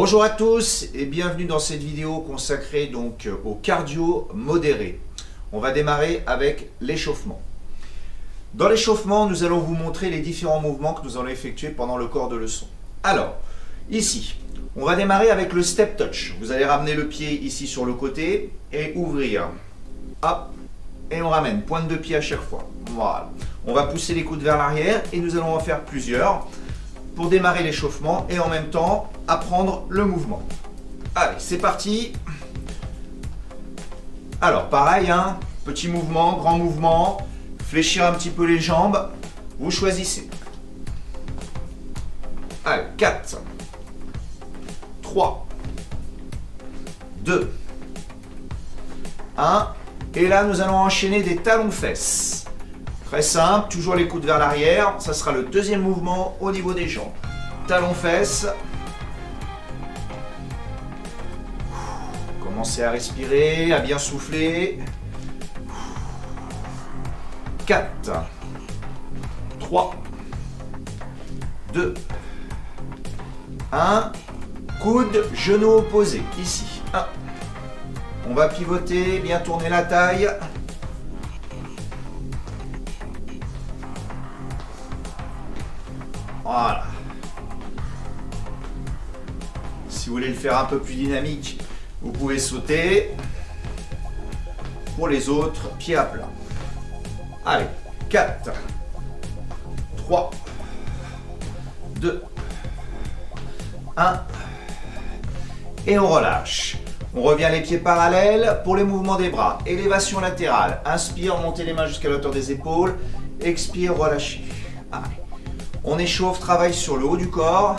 Bonjour à tous et bienvenue dans cette vidéo consacrée donc au cardio modéré. On va démarrer avec l'échauffement. Dans l'échauffement, nous allons vous montrer les différents mouvements que nous allons effectuer pendant le corps de leçon. Alors, ici, on va démarrer avec le step touch. Vous allez ramener le pied ici sur le côté et ouvrir. Hop, et on ramène, pointe de pied à chaque fois. Voilà. On va pousser les coudes vers l'arrière et nous allons en faire plusieurs pour démarrer l'échauffement et en même temps apprendre le mouvement. Allez, c'est parti. Alors, pareil, hein, petit mouvement, grand mouvement, fléchir un petit peu les jambes, vous choisissez. Allez, 4, 3, 2, 1. Et là, nous allons enchaîner des talons-fesses. Très simple, toujours les coudes vers l'arrière. Ça sera le deuxième mouvement au niveau des jambes. Talons-fesses. Commencez à respirer, à bien souffler. 4, 3, 2, 1. Coude, genou opposé. Ici. 1. On va pivoter, bien tourner la taille. Voilà. Si vous voulez le faire un peu plus dynamique, vous pouvez sauter. Pour les autres, pied à plat. Allez, 4, 3, 2, 1. Et on relâche. On revient les pieds parallèles pour les mouvements des bras. Élévation latérale. Inspire, montez les mains jusqu'à la hauteur des épaules. Expire, relâchez. Allez. On échauffe, travaille sur le haut du corps.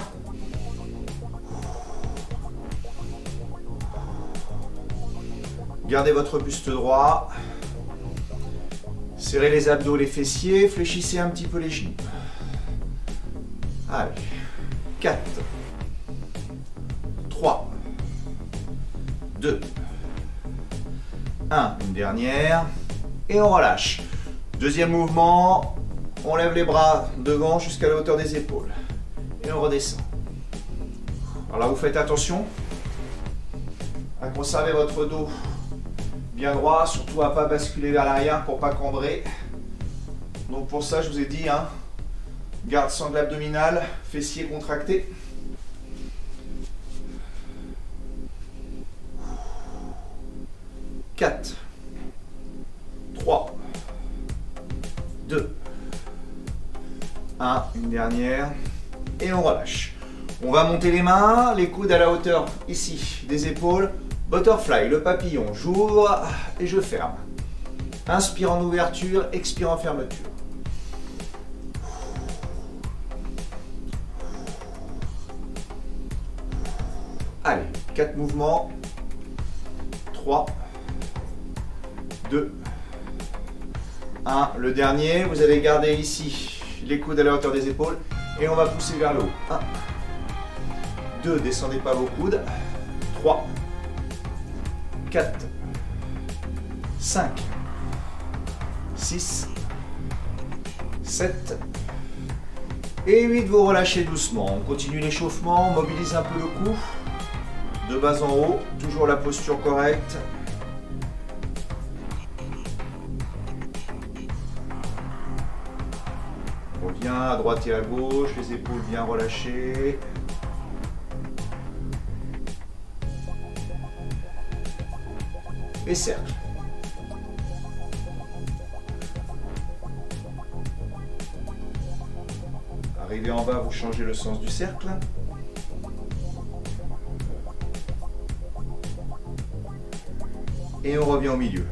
Gardez votre buste droit. Serrez les abdos, les fessiers. Fléchissez un petit peu les genoux. Allez. 4, 3, 2, 1. Une dernière. Et on relâche. Deuxième mouvement. On lève les bras devant jusqu'à la hauteur des épaules. Et on redescend. Alors là, vous faites attention à conserver votre dos bien droit, surtout à ne pas basculer vers l'arrière pour ne pas cambrer. Donc pour ça, je vous ai dit, hein, garde sangle abdominale, fessiers contractés. « 4, 3, 2, 1, une dernière, et on relâche. On va monter les mains, les coudes à la hauteur ici des épaules. Butterfly, le papillon, j'ouvre et je ferme. Inspire en ouverture, expire en fermeture. Allez, 4 mouvements. 3, 2, 1. Le dernier, vous allez garder ici les coudes à la hauteur des épaules et on va pousser vers le haut. 1, 2, descendez pas vos coudes. 3, 4, 5, 6, 7 et 8. Vous relâchez doucement. On continue l'échauffement, on mobilise un peu le cou. De bas en haut, toujours la posture correcte. On revient à droite et à gauche, les épaules bien relâchées. Et cercle. Arrivé en bas, vous changez le sens du cercle. Et on revient au milieu.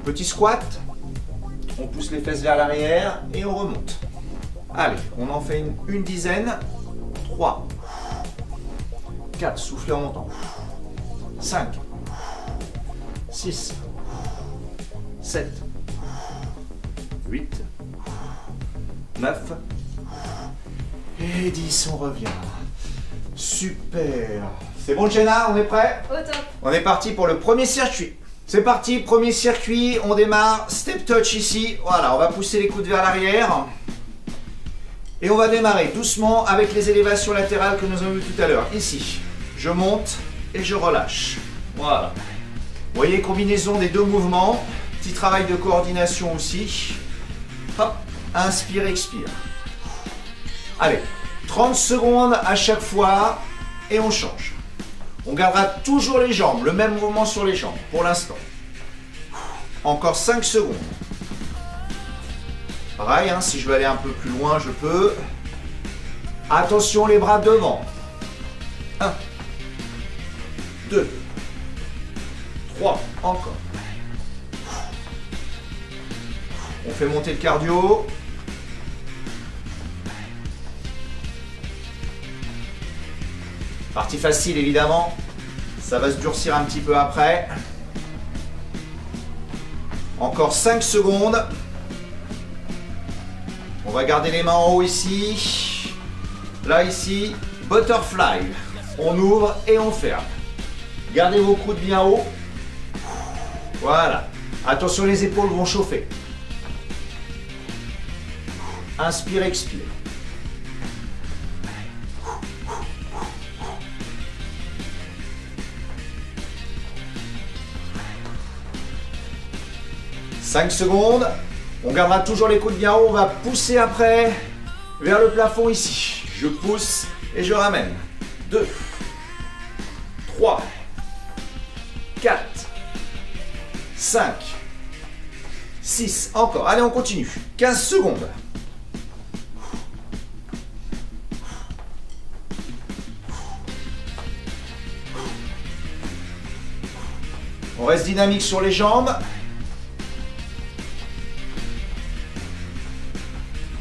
Petit squat. On pousse les fesses vers l'arrière et on remonte. Allez, on en fait une dizaine. 3, 4, soufflez en montant. 5, 6, 7, 8, 9 et 10. On revient. Super. C'est bon, Jenna, on est prêt? Au top. On est parti pour le premier circuit. C'est parti, premier circuit, on démarre, step touch ici. Voilà, on va pousser les coudes vers l'arrière. Et on va démarrer doucement avec les élévations latérales que nous avons vues tout à l'heure. Ici. je monte et je relâche. Voilà. Vous voyez, combinaison des deux mouvements. Petit travail de coordination aussi. Hop, inspire, expire. Allez, 30 secondes à chaque fois et on change. On gardera toujours les jambes, le même mouvement sur les jambes pour l'instant. Encore 5 secondes. Pareil, hein, si je veux aller un peu plus loin, je peux. Attention, les bras devant. 1, 2, 3, encore. On fait monter le cardio. Partie facile évidemment. Ça va se durcir un petit peu après. Encore 5 secondes. On va garder les mains en haut ici. Là ici, butterfly. On ouvre et on ferme. Gardez vos coudes bien haut. Voilà. Attention, les épaules vont chauffer. Inspire, expire. « 5 secondes. On gardera toujours les coudes bien haut. On va pousser après vers le plafond ici. Je pousse et je ramène. 2, 3, 4, 5, 6. Encore. Allez, on continue. 15 secondes. On reste dynamique sur les jambes.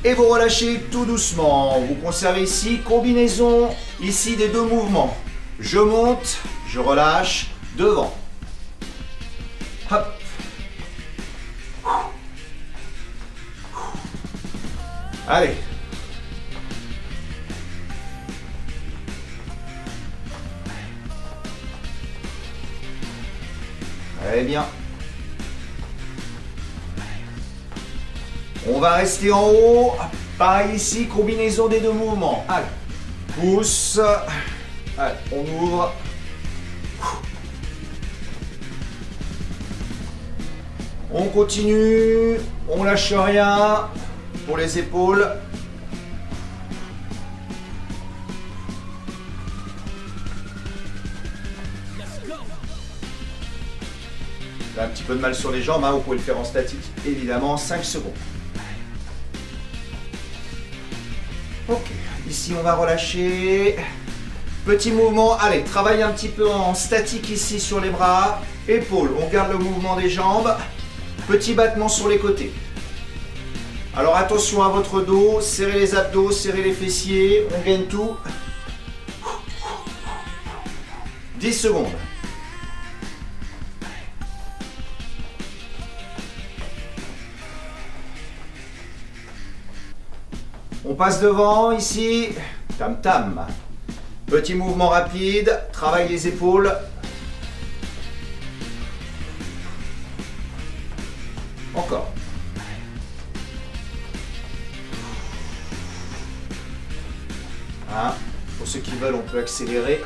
Et vous relâchez tout doucement. Vous conservez ici, combinaison ici des deux mouvements. Je monte, je relâche, devant. Hop. Allez. Allez bien. On va rester en haut. Pareil ici, combinaison des deux mouvements. Allez, pousse. Allez, on ouvre. On continue. On lâche rien pour les épaules. J'ai un petit peu de mal sur les jambes, hein, vous pouvez le faire en statique, évidemment, 5 secondes. Ok, ici on va relâcher. Petit mouvement, allez, travaille un petit peu en statique ici sur les bras. Épaules, on garde le mouvement des jambes. Petit battement sur les côtés. Alors attention à votre dos, serrez les abdos, serrez les fessiers, on gagne tout. 10 secondes. On passe devant, ici, tam-tam. Petit mouvement rapide, travaille les épaules. Encore. Hein, pour ceux qui veulent, on peut accélérer.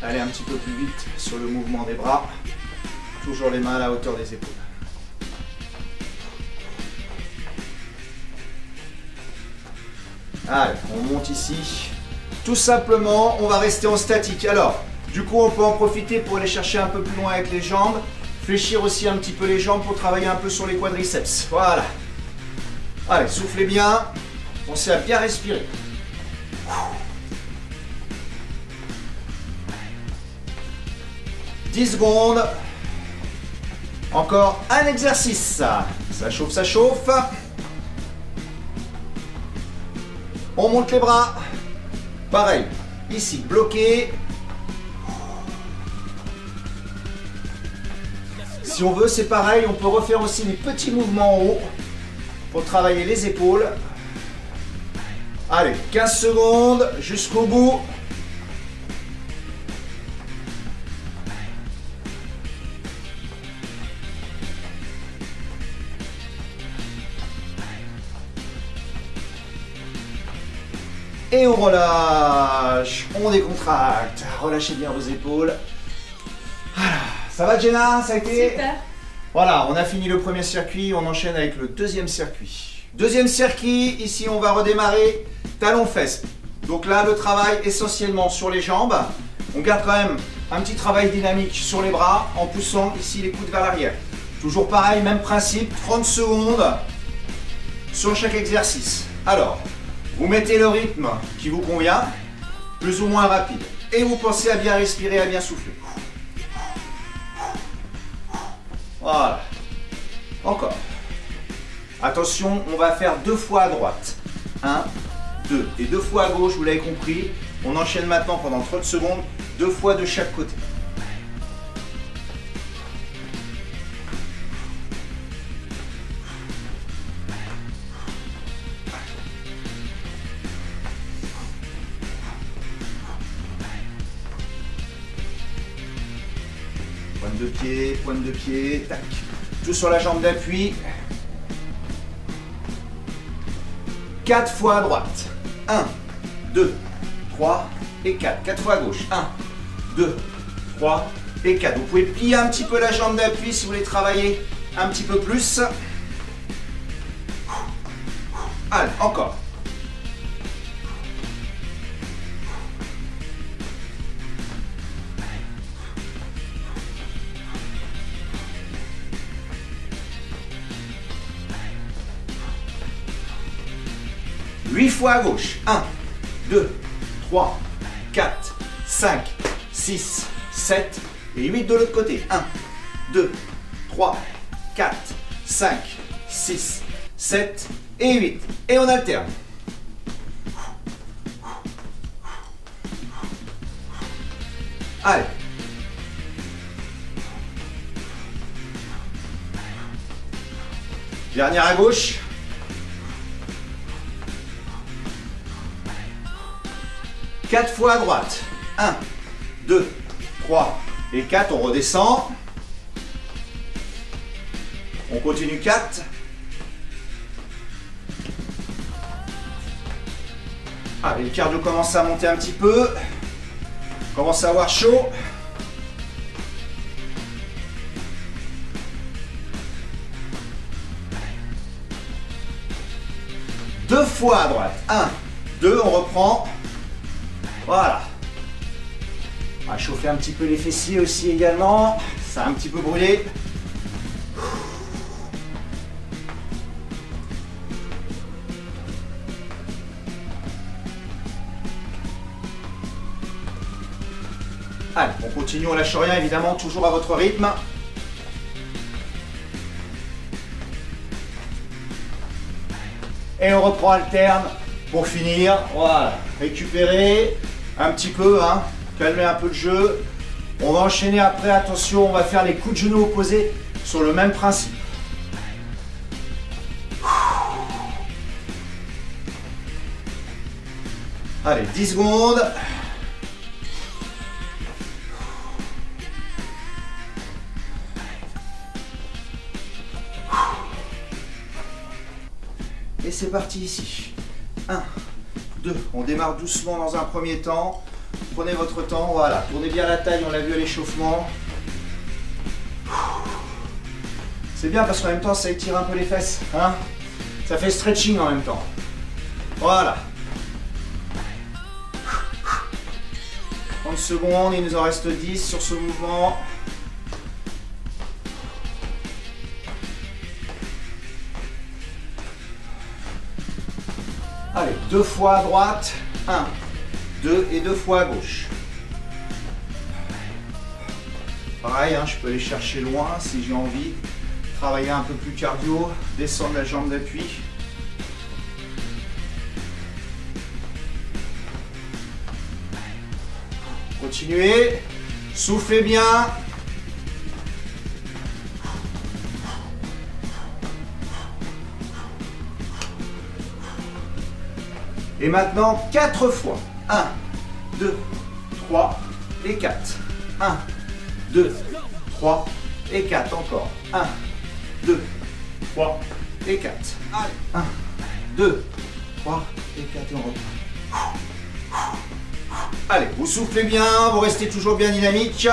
Aller un petit peu plus vite sur le mouvement des bras. Toujours les mains à la hauteur des épaules. Allez, on monte ici. Tout simplement, on va rester en statique. Alors, du coup, on peut en profiter pour aller chercher un peu plus loin avec les jambes. Fléchir aussi un petit peu les jambes pour travailler un peu sur les quadriceps. Voilà. Allez, soufflez bien. Pensez à bien respirer. « 10 secondes. Encore un exercice. Ça chauffe, ça chauffe. On monte les bras. Pareil. Ici, bloqué. Si on veut, c'est pareil. On peut refaire aussi des petits mouvements en haut pour travailler les épaules. Allez, 15 secondes jusqu'au bout. Et on relâche, on décontracte. relâchez bien vos épaules. Voilà. Ça va Jenna? Ça a été? Super. Voilà, on a fini le premier circuit, on enchaîne avec le deuxième circuit. Deuxième circuit, ici on va redémarrer talons-fesses. Donc là, le travail essentiellement sur les jambes. On garde quand même un petit travail dynamique sur les bras en poussant ici les coudes vers l'arrière. Toujours pareil, même principe, 30 secondes sur chaque exercice. Alors, vous mettez le rythme qui vous convient, plus ou moins rapide. Et vous pensez à bien respirer, à bien souffler. Voilà. Encore. Attention, on va faire 2 fois à droite. 1, 2. Et 2 fois à gauche, vous l'avez compris. On enchaîne maintenant pendant 30 secondes, 2 fois de chaque côté. Pointe de pied, tac. Tout sur la jambe d'appui. 4 fois à droite. 1, 2, 3 et 4. 4 fois à gauche. 1, 2, 3 et 4. Vous pouvez plier un petit peu la jambe d'appui si vous voulez travailler un petit peu plus. Allez, encore. Huit fois à gauche. 1, 2, 3, 4, 5, 6, 7 et 8 de l'autre côté. 1, 2, 3, 4, 5, 6, 7 et 8. Et on alterne. Allez. Dernière à gauche. 4 fois à droite. 1, 2, 3 et 4. On redescend. On continue 4. Allez, le cardio commence à monter un petit peu. Commence à avoir chaud. Deux fois à droite. 1, 2, on reprend. Voilà. On va chauffer un petit peu les fessiers aussi également. Ça a un petit peu brûlé. Allez, on continue, on lâche rien évidemment, toujours à votre rythme. Et on reprend alterne pour finir. Voilà, récupérer un petit peu, hein, calmer un peu le jeu. On va enchaîner après, attention, on va faire les coups de genoux opposés sur le même principe. Allez, 10 secondes. Et c'est parti ici. 1, 2, on démarre doucement dans un premier temps. Prenez votre temps, voilà. Tournez bien la taille, on l'a vu à l'échauffement. C'est bien parce qu'en même temps, ça étire un peu les fesses. Hein, ça fait stretching en même temps. Voilà. 30 secondes, il nous en reste 10 sur ce mouvement. Allez, 2 fois à droite, 1, 2 et 2 fois à gauche. Pareil, hein, je peux aller chercher loin si j'ai envie. Travailler un peu plus cardio, descendre la jambe d'appui. Continuez, soufflez bien. Et maintenant, 4 fois. 1, 2, 3 et 4. 1, 2, 3 et 4. Encore. 1, 2, 3 et 4. Allez. 1, 2, 3 et 4 et on reprend. Allez, vous soufflez bien, vous restez toujours bien dynamique.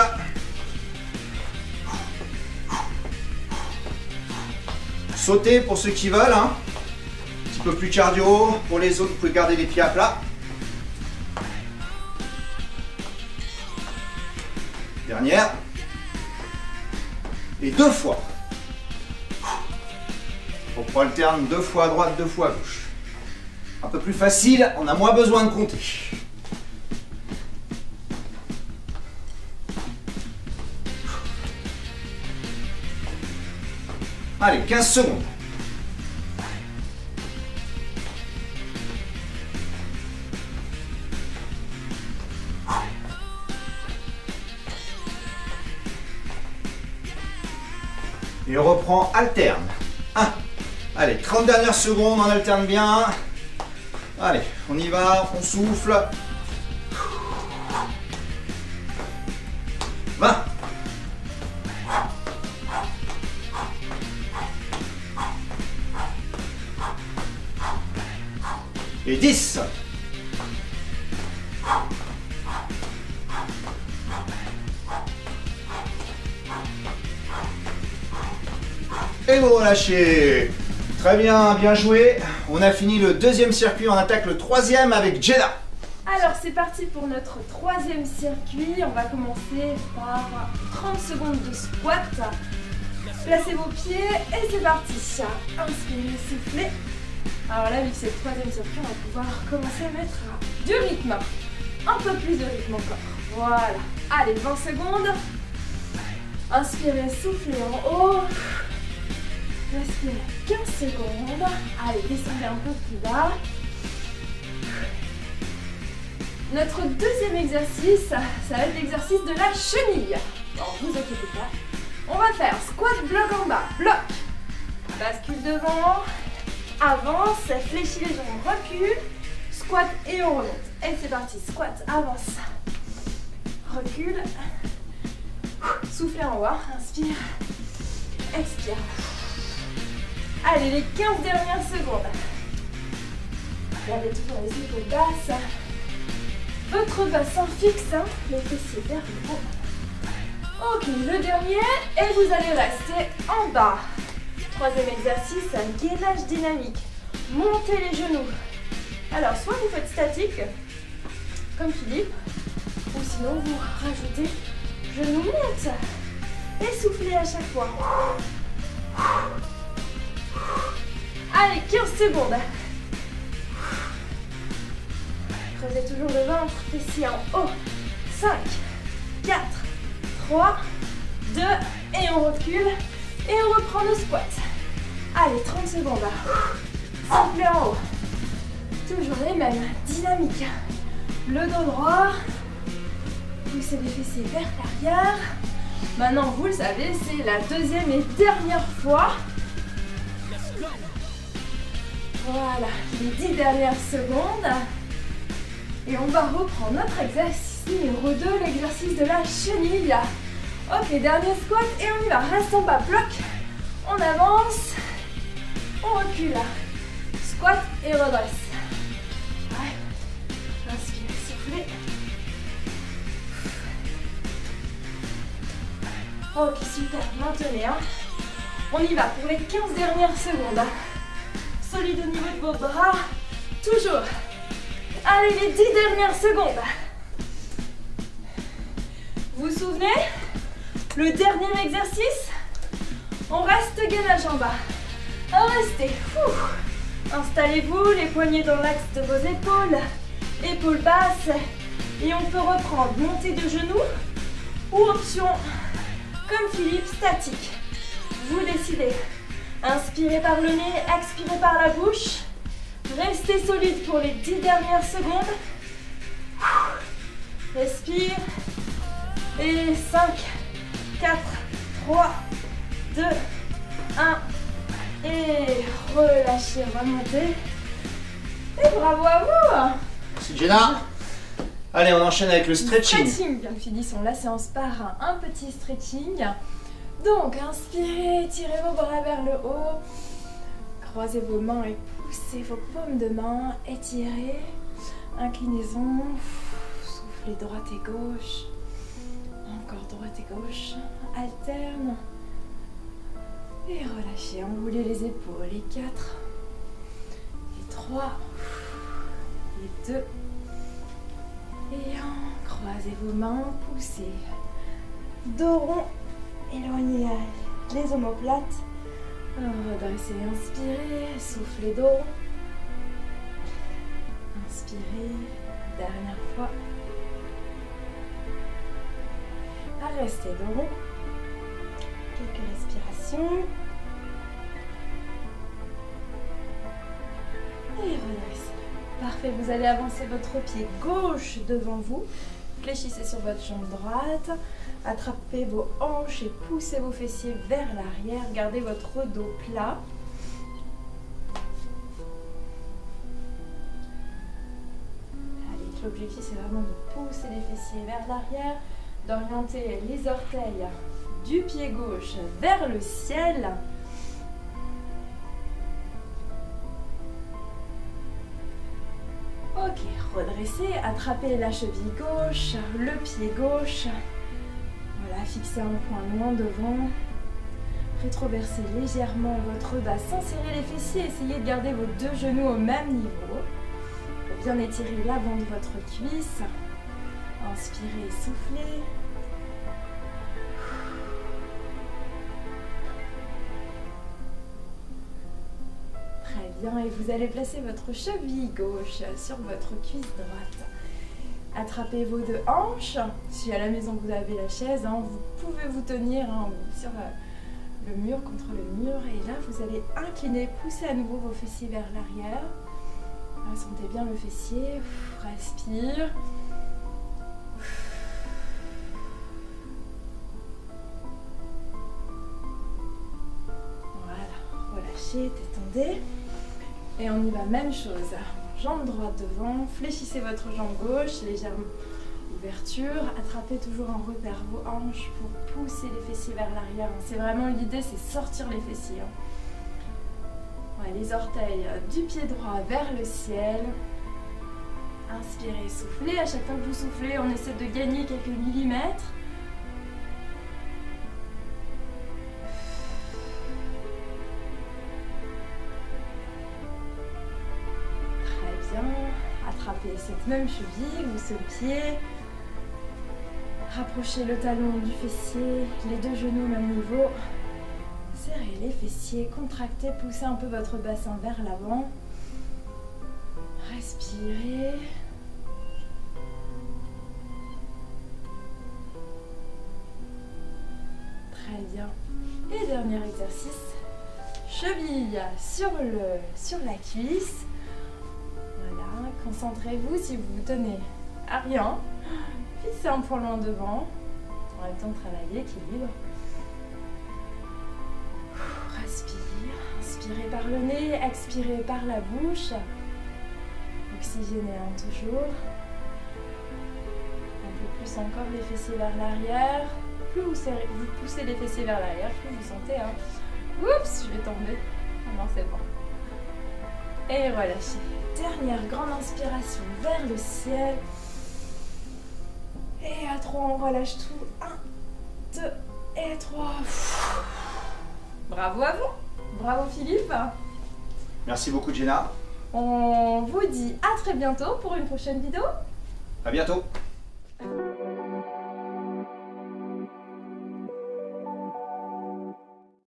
Sautez pour ceux qui veulent, hein. Un petit peu plus cardio. Pour les autres, vous pouvez garder les pieds à plat. Dernière. Et 2 fois. On alterne 2 fois à droite, 2 fois à gauche. Un peu plus facile, on a moins besoin de compter. Allez, 15 secondes. Et on reprend, alterne. 1. Allez, 30 dernières secondes, on alterne bien. Allez, on y va, on souffle. 20. Et 10. Et vous relâchez. Très bien, bien joué. On a fini le 2e circuit, on attaque le 3e avec Jenna. Alors c'est parti pour notre 3e circuit. On va commencer par 30 secondes de squat. Placez vos pieds et c'est parti. Inspirez, soufflez. Alors là, vu que c'est le 3e circuit, on va pouvoir commencer à mettre du rythme. Un peu plus de rythme encore. Voilà. Allez, 20 secondes. Inspirez, soufflez en haut. Respirez 15 secondes. Allez, descendez un peu plus bas. Notre 2e exercice, ça va être l'exercice de la chenille. Alors, vous inquiétez pas. On va faire squat, bloc en bas. Bloc. Bascule devant. Avance, fléchis les jambes, recule. Squat et on remonte. Et c'est parti. Squat, avance. Recule. Soufflez en haut. Inspire. Expire. Allez, les 15 dernières secondes. Gardez toujours les épaules basses. Votre bassin fixe, hein, les fessiers vers le haut. Ok, le dernier, et vous allez rester en bas. 3e exercice, un gainage dynamique. Montez les genoux. Alors, soit vous faites statique, comme Philippe, ou sinon vous rajoutez genoux monte. Et soufflez à chaque fois. Allez, 15 secondes. Creusez toujours le ventre, fessiers en haut. 5, 4, 3, 2, et on recule. Et on reprend le squat. Allez, 30 secondes. Soufflez en haut. Toujours les mêmes, dynamique. Le dos droit. Poussez les fessiers vers l'arrière. Maintenant, vous le savez, c'est la 2e et dernière fois. Voilà, les 10 dernières secondes. Et on va reprendre notre exercice numéro 2, l'exercice de la chenille. Ok, dernier squat et on y va. Reste en bas, bloc. On avance. On recule. Squat et redresse. Ouais. Inspirez, soufflez. Ok, super. Maintenez. Hein. On y va pour les 15 dernières secondes. Solide au niveau de vos bras. Toujours. Allez, les 10 dernières secondes. Vous vous souvenez? Le dernier exercice, on reste gainage en bas. Restez. Installez-vous, les poignets dans l'axe de vos épaules. Épaules basses. Et on peut reprendre montée de genoux ou option, comme Philippe, statique. Vous décidez. Inspirez par le nez, expirez par la bouche. Restez solide pour les 10 dernières secondes. Respire. Et 5, 4, 3, 2, 1. Et relâchez, remontez. Et bravo à vous. Merci Jenna. Allez, on enchaîne avec le stretching. Stretching, bien finissons la séance par un petit stretching. Donc, inspirez, tirez vos bras vers le haut. Croisez vos mains et poussez vos paumes de main. Étirez. Inclinaison. Soufflez droite et gauche. Encore droite et gauche. Alterne. Et relâchez, enroulez les épaules. Les 4. Les 3. Les 2. Et 1. Croisez vos mains, poussez. Dos rond. Éloignez les omoplates. Redressez, inspirez. Soufflez dos rond. Inspirez. Dernière fois. Restez dos rond. Quelques respirations. Et redressez. Parfait, vous allez avancer votre pied gauche devant vous. Fléchissez sur votre jambe droite. Attrapez vos hanches et poussez vos fessiers vers l'arrière. Gardez votre dos plat. Allez, l'objectif c'est vraiment de pousser les fessiers vers l'arrière, d'orienter les orteils du pied gauche vers le ciel. Ok, redressez, attrapez la cheville gauche, le pied gauche. Voilà, fixez un point loin devant. Rétroversez légèrement votre bas sans serrer les fessiers. Essayez de garder vos deux genoux au même niveau. Pour bien étirer l'avant de votre cuisse. Inspirez et soufflez. Très bien, et vous allez placer votre cheville gauche sur votre cuisse droite. Attrapez vos deux hanches. Si à la maison vous avez la chaise, vous pouvez vous tenir sur le mur, contre le mur. Et là, vous allez incliner, pousser à nouveau vos fessiers vers l'arrière. Sentez bien le fessier. Respire. Voilà, relâchez, détendez. Et on y va, même chose. Jambe droite devant, fléchissez votre jambe gauche, légère ouverture, attrapez toujours en repère vos hanches pour pousser les fessiers vers l'arrière. C'est vraiment l'idée, c'est sortir les fessiers. Ouais, les orteils du pied droit vers le ciel. Inspirez, soufflez. À chaque fois que vous soufflez, on essaie de gagner quelques millimètres. Attrapez cette même cheville ou ce pied. Rapprochez le talon du fessier, les deux genoux au même niveau. Serrez les fessiers, contractez, poussez un peu votre bassin vers l'avant. Respirez. Très bien. Et dernier exercice. Cheville sur la cuisse. Voilà, concentrez-vous si vous vous tenez à rien. Fixez un point loin devant. En même temps, travaillez l'équilibre. Respire. Inspirez par le nez, expirez par la bouche. Oxygénez toujours. Un peu plus encore les fessiers vers l'arrière. Plus vous poussez les fessiers vers l'arrière, plus vous sentez. Oups, je vais tomber. Oh non, c'est bon. Et relâchez. Dernière grande inspiration vers le ciel. Et à 3, on relâche tout. 1, 2 et 3. Bravo à vous. Bravo Philippe. Merci beaucoup Jenna. On vous dit à très bientôt pour une prochaine vidéo. À bientôt.